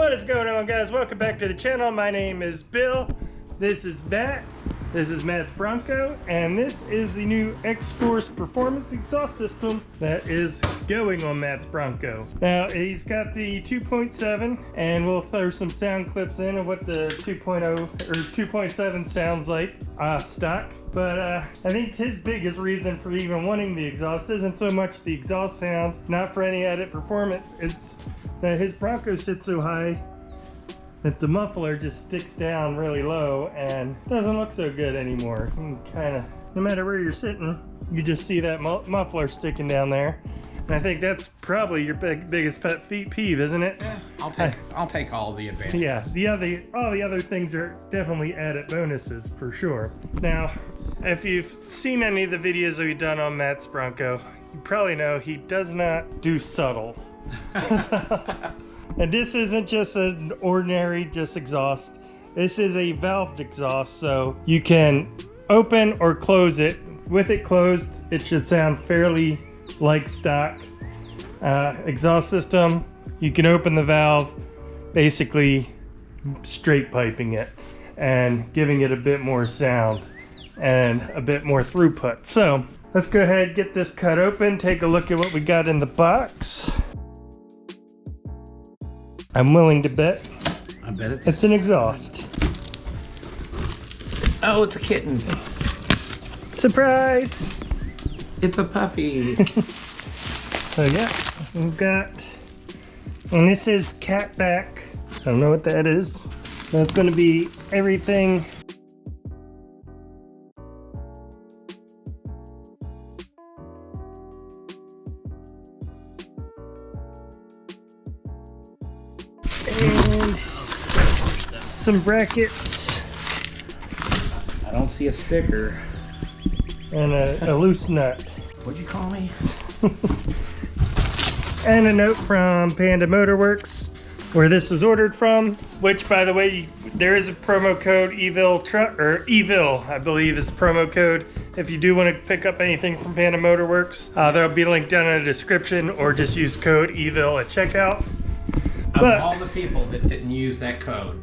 What is going on, guys? Welcome back to the channel. My name is Bill. This is Matt. This is Matt's Bronco, and this is the new Xforce performance exhaust system that is going on Matt's Bronco. Now, he's got the 2.7, and we'll throw some sound clips in of what the 2.0 or 2.7 sounds like stock. But I think his biggest reason for even wanting the exhaust isn't so much the exhaust sound, not for any added performance, it's that his Bronco sits so high that the muffler just sticks down really low and doesn't look so good anymore. You can kind of, no matter where you're sitting, you just see that muffler sticking down there. And I think that's probably your biggest pet peeve, isn't it? Yeah, I'll take all the advantages. Yeah, all the other things are definitely added bonuses for sure. Now, if you've seen any of the videos that we've done on Matt's Bronco, you probably know he does not do subtle. And this isn't just an ordinary exhaust. This is a valved exhaust, so you can open or close it. With it closed, it should sound fairly like stock exhaust system. You can open the valve, basically straight piping it and giving it a bit more sound and a bit more throughput. So let's go ahead and get this cut open, take a look at what we got in the box. I'm willing to bet. I bet it's an exhaust. Oh, it's a kitten. Surprise! It's a puppy. So yeah, we've got, and this is cat back. I don't know what that is. That's going to be everything. And some brackets. I don't see a sticker. And a loose nut. What'd you call me? And a note from Panda Motorworks, where this was ordered from. Which, by the way, there is a promo code Eville, Eville, I believe is the promo code. If you do want to pick up anything from Panda Motorworks, there'll be a link down in the description, or just use code Eville at checkout. Of all the people that didn't use that code.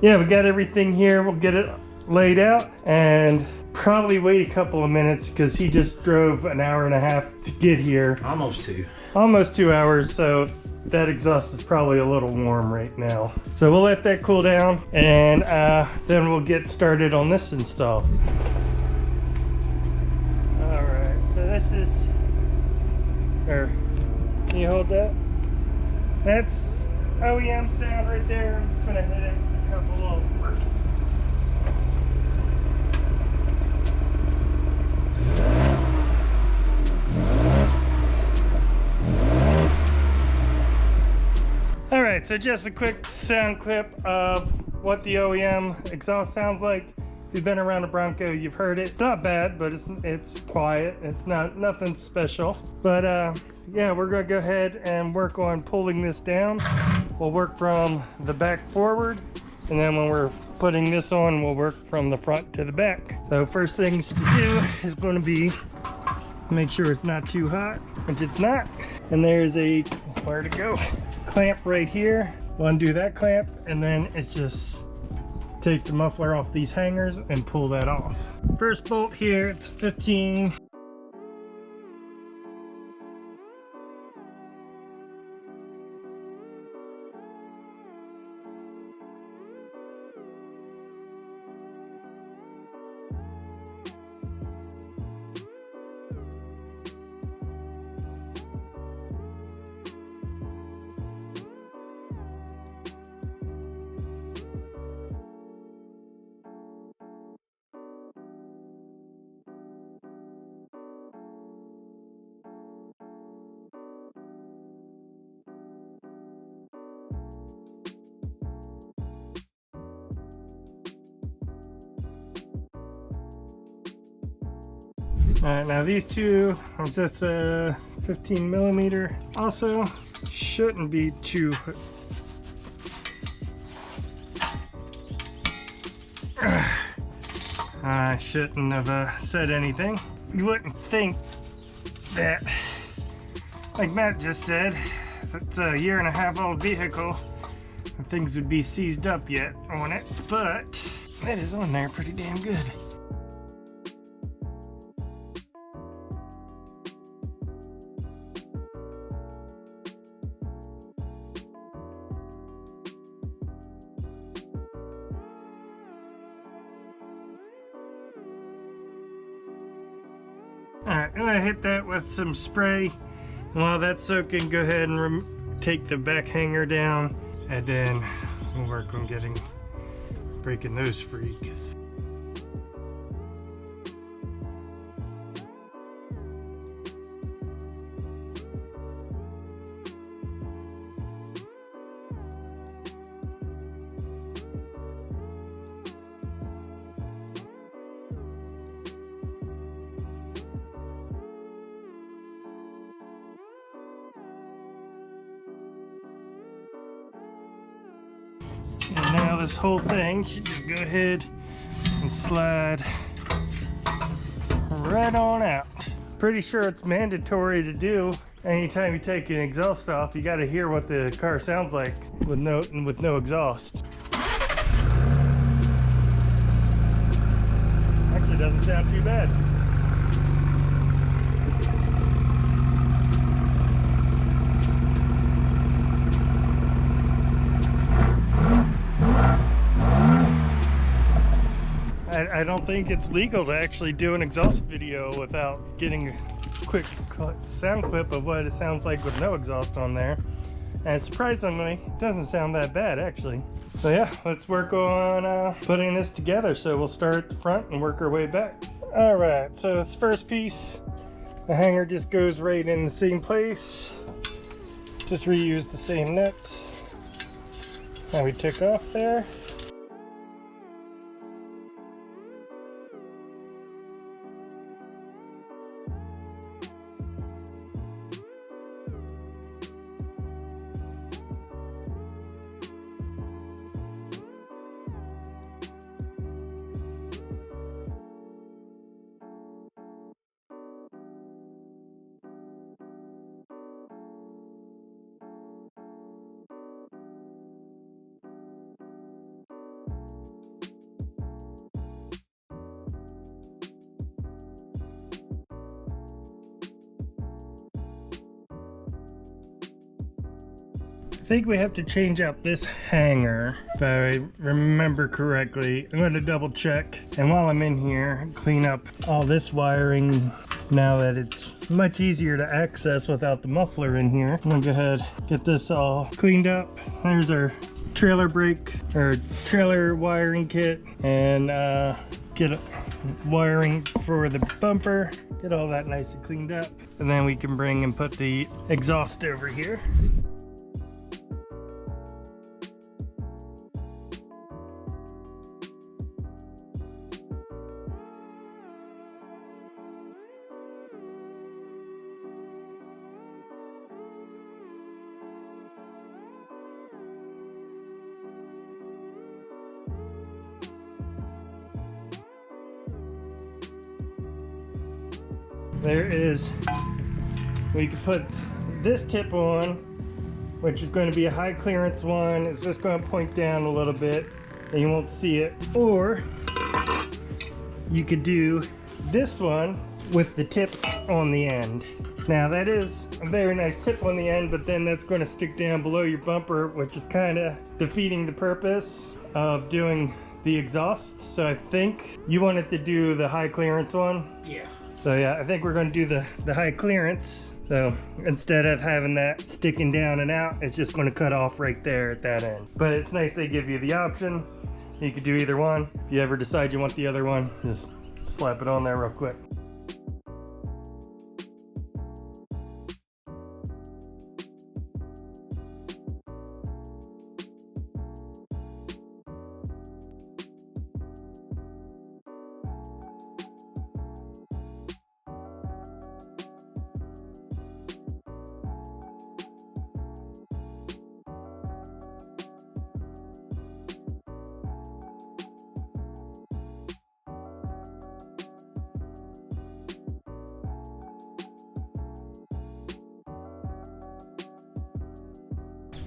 Yeah, we got everything here. We'll get it laid out and probably wait a couple of minutes because he just drove an hour and a half to get here. Almost 2. Almost 2 hours, so that exhaust is probably a little warm right now. So we'll let that cool down, and then we'll get started on this install. All right, so this is, can you hold that? That's OEM sound right there. I'm just gonna hit it a couple of. All right, so just a quick sound clip of what the OEM exhaust sounds like. If you've been around a Bronco, you've heard it. It's not bad, but it's quiet. It's nothing special. But yeah, we're gonna go ahead and work on pulling this down. We'll work from the back forward, and then when we're putting this on, we'll work from the front to the back. So first things to do is going to be make sure it's not too hot, which it's not. And there's a, where to go, clamp right here. We'll undo that clamp, and then it's just take the muffler off these hangers and pull that off. First bolt here, it's 15. Alright, now these two, that's a 15 millimeter, also shouldn't be too. I shouldn't have said anything. You wouldn't think that, like Matt just said, if it's a 1.5-year-old vehicle, things would be seized up yet on it, but it is on there pretty damn good. Alright, I'm gonna hit that with some spray. And while that's soaking, go ahead and take the back hanger down, and then we'll work on breaking those free. And now this whole thing should just go ahead and slide right on out. Pretty sure it's mandatory to do anytime you take an exhaust off. You got to hear what the car sounds like with no exhaust. Actually, doesn't sound too bad. I don't think it's legal to actually do an exhaust video without getting a quick sound clip of what it sounds like with no exhaust on there. And surprisingly, it doesn't sound that bad actually. So yeah, let's work on putting this together. So we'll start at the front and work our way back. All right, so this first piece, the hanger just goes right in the same place. Just reuse the same nuts that we took off there. I think we have to change out this hanger, if I remember correctly. I'm going to double check, and while I'm in here, clean up all this wiring now that it's much easier to access without the muffler in here. I'm going to go ahead, get this all cleaned up. There's our trailer brake, or trailer wiring kit, and get wiring for the bumper. Get all that nice and cleaned up, and then we can bring and put the exhaust over here. There is, we can put this tip on, which is going to be a high clearance one. It's just going to point down a little bit and you won't see it. Or you could do this one with the tip on the end. Now that is a very nice tip on the end, but then that's going to stick down below your bumper, which is kind of defeating the purpose of doing the exhaust. So I think you wanted to do the high clearance one. Yeah. So yeah, I think we're going to do the high clearance. So instead of having that sticking down and out, it's just going to cut off right there at that end. But it's nice they give you the option. You could do either one. If you ever decide you want the other one, just slap it on there real quick.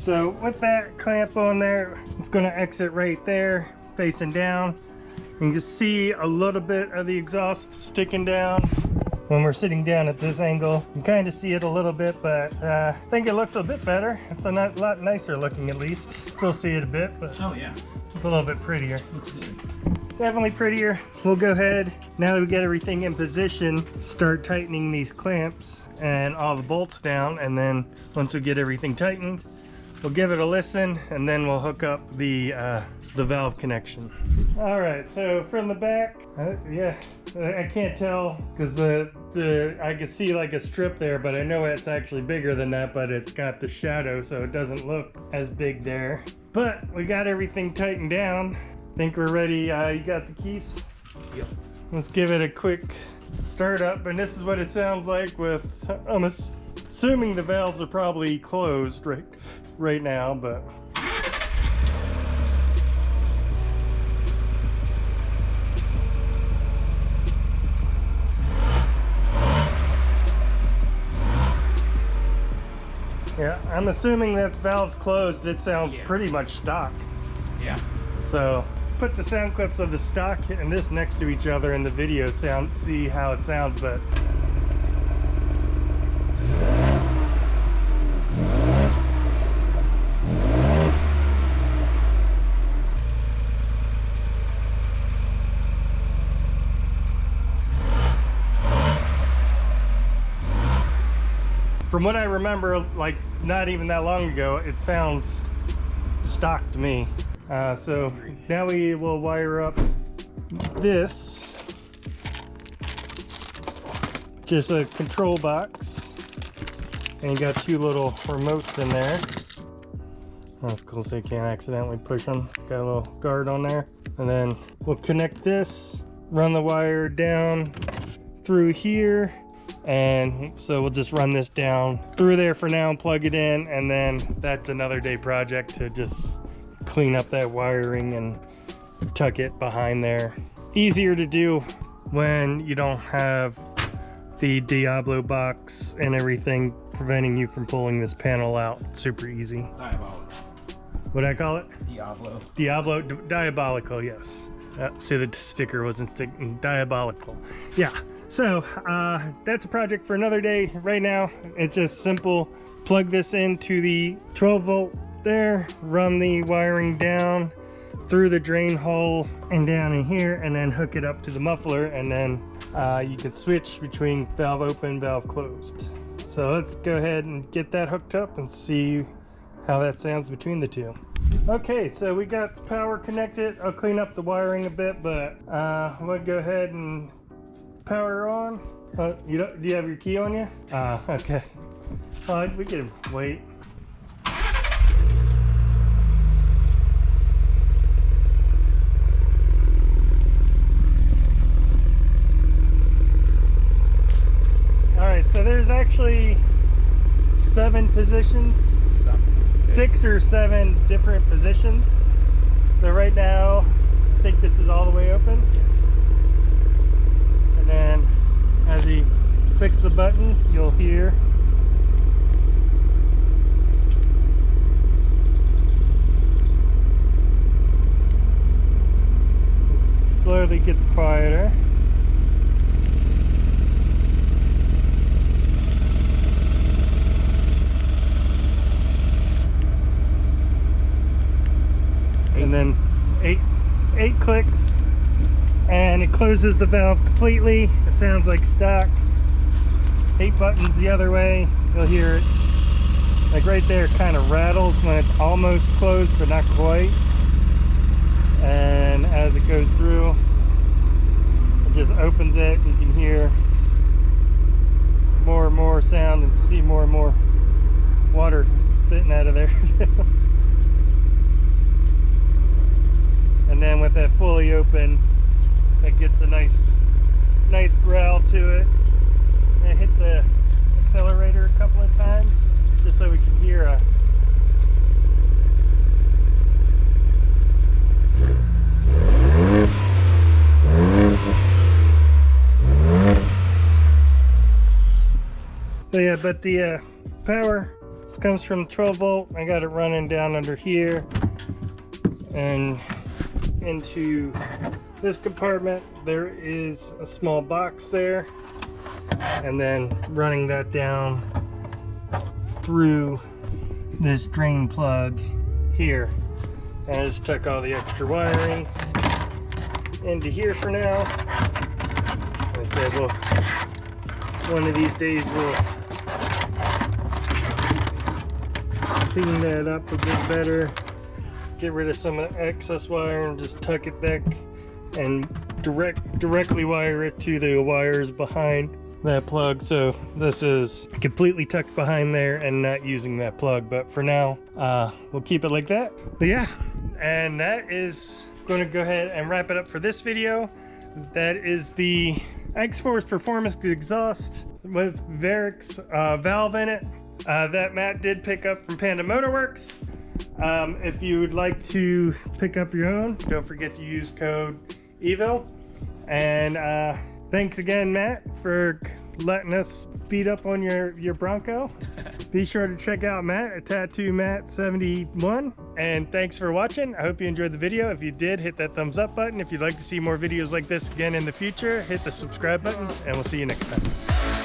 So with that clamp on there, it's going to exit right there, facing down. You can see a little bit of the exhaust sticking down. When we're sitting down at this angle, you can kind of see it a little bit, but I think it looks a bit better. It's a lot nicer looking, at least. Still see it a bit, but Oh yeah. it's a little bit prettier. Definitely prettier. We'll go ahead, now that we get everything in position, start tightening these clamps and all the bolts down, and then once we get everything tightened, we'll give it a listen, and then we'll hook up the valve connection. All right, so from the back, yeah, I can't tell because I can see like a strip there, but I know it's actually bigger than that, but it's got the shadow, so it doesn't look as big there. But we got everything tightened down. Think we're ready. You got the keys? Yep. Let's give it a quick start up, and this is what it sounds like with, I'm assuming the valves are probably closed right now, but yeah, I'm assuming that's valves closed. It sounds pretty much stock. Yeah. So put the sound clips of the stock and this next to each other in the video, see how it sounds. But from what I remember, like not even that long ago, it sounds stock to me. So now we will wire up this, just a control box, and you got two little remotes in there. That's cool, so you can't accidentally push them. Got a little guard on there, and then we'll connect this, run the wire down through here, and so we'll just run this down through there for now and plug it in, and then that's another day project to just clean up that wiring and tuck it behind there. Easier to do when you don't have the Diablo box and everything preventing you from pulling this panel out. Super easy. Diabolical. What'd I call it? Diablo. Diabolical, yes. See, the sticker wasn't sticking. Diabolical. Yeah. So that's a project for another day. Right now, it's just simple. Plug this into the 12 volt there, run the wiring down through the drain hole and down in here, and then hook it up to the muffler, and then you can switch between valve open, valve closed. So let's go ahead and get that hooked up and see how that sounds between the two. Okay, so we got the power connected. I'll clean up the wiring a bit, but we'll go ahead and power on. Do you have your key on you? Okay. We can wait. So there's actually 7 positions, 6 or 7 different positions. So right now, I think this is all the way open. Yes. And then as he clicks the button, you'll hear it slowly gets quieter. And then 8 clicks, and it closes the valve completely. It sounds like stock. 8 buttons the other way. You'll hear it like right there. It kind of rattles when it's almost closed but not quite, and as it goes through, it just opens it. You can hear more and more sound and see more and more water spitting out of there. And then with that fully open, it gets a nice growl to it. I hit the accelerator a couple of times just so we can hear a so yeah, but the power comes from 12 volt. I got it running down under here and into this compartment. There is a small box there, and then running that down through this drain plug here. And I just took all the extra wiring into here for now. I said, well, one of these days we'll clean that up a bit better, get rid of some of the excess wire, and just tuck it back and directly wire it to the wires behind that plug. So this is completely tucked behind there and not using that plug, but for now we'll keep it like that. But yeah, and that is going to go ahead and wrap it up for this video. That is the Xforce Performance Exhaust with Varix valve in it that Matt did pick up from Panda Motorworks. If you would like to pick up your own, don't forget to use code Eville. And thanks again, Matt, for letting us beat up on your Bronco. Be sure to check out Matt at Tattoo Matt 71. And thanks for watching. I hope you enjoyed the video. If you did, hit that thumbs up button. If you'd like to see more videos like this again in the future, hit the subscribe button, and we'll see you next time.